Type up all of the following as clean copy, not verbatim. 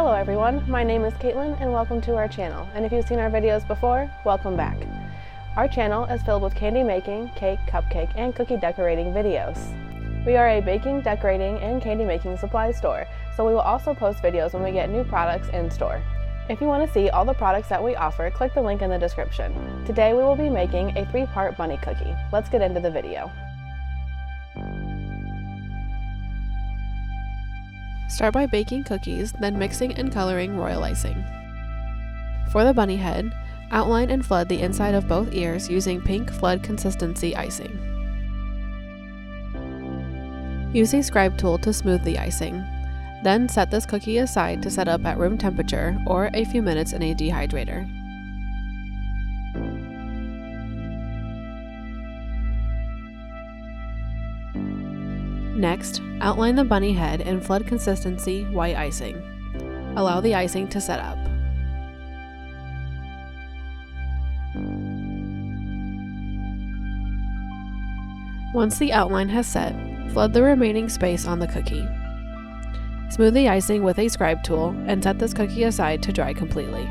Hello everyone, my name is Caitlin and welcome to our channel. And if you've seen our videos before, welcome back. Our channel is filled with candy making, cake, cupcake, and cookie decorating videos. We are a baking, decorating, and candy making supply store, so we will also post videos when we get new products in store. If you want to see all the products that we offer, click the link in the description. Today we will be making a 3-part bunny cookie. Let's get into the video. Start by baking cookies, then mixing and coloring royal icing. For the bunny head, outline and flood the inside of both ears using pink flood consistency icing. Use a scribe tool to smooth the icing. Then set this cookie aside to set up at room temperature or a few minutes in a dehydrator. Next, outline the bunny head in flood consistency white icing. Allow the icing to set up. Once the outline has set, flood the remaining space on the cookie. Smooth the icing with a scribe tool and set this cookie aside to dry completely.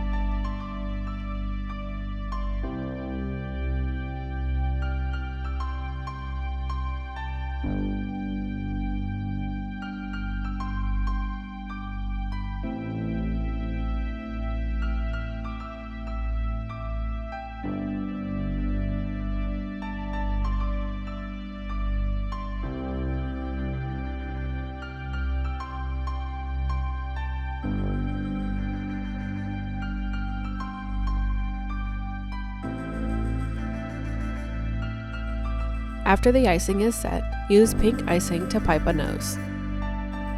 After the icing is set, use pink icing to pipe a nose.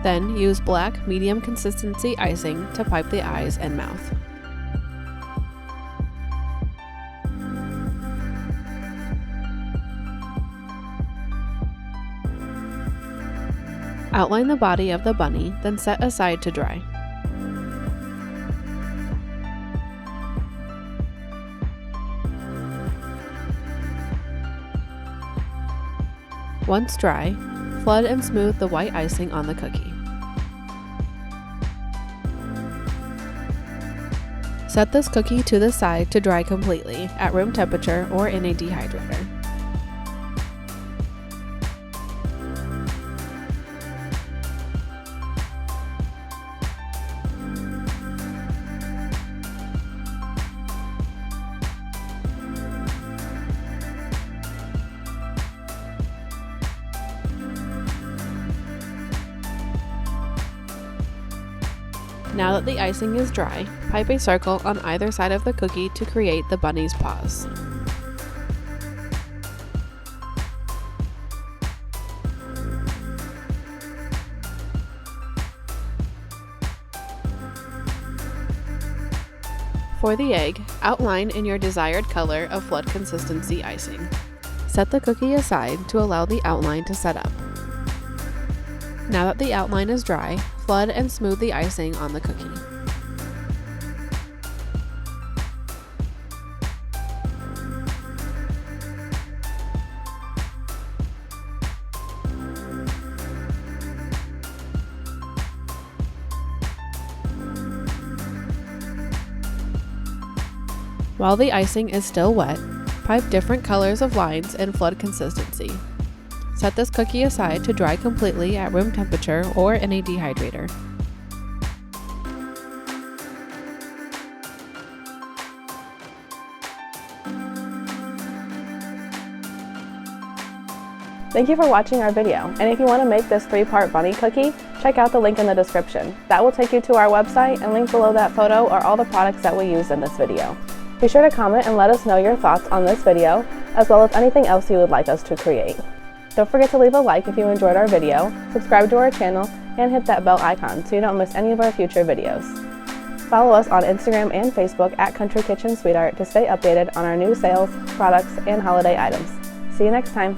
Then use black medium consistency icing to pipe the eyes and mouth. Outline the body of the bunny, then set aside to dry. Once dry, flood and smooth the white icing on the cookie. Set this cookie to the side to dry completely at room temperature or in a dehydrator. Now that the icing is dry, pipe a circle on either side of the cookie to create the bunny's paws. For the egg, outline in your desired color of flood consistency icing. Set the cookie aside to allow the outline to set up. Now that the outline is dry, flood and smooth the icing on the cookie. While the icing is still wet, pipe different colors of lines and flood consistency. Set this cookie aside to dry completely at room temperature or in a dehydrator. Thank you for watching our video, and if you want to make this 3-part bunny cookie, check out the link in the description. That will take you to our website, and link below that photo are all the products that we use in this video. Be sure to comment and let us know your thoughts on this video, as well as anything else you would like us to create. Don't forget to leave a like if you enjoyed our video, subscribe to our channel, and hit that bell icon so you don't miss any of our future videos. Follow us on Instagram and Facebook at Country Kitchen Sweetheart to stay updated on our new sales, products, and holiday items. See you next time!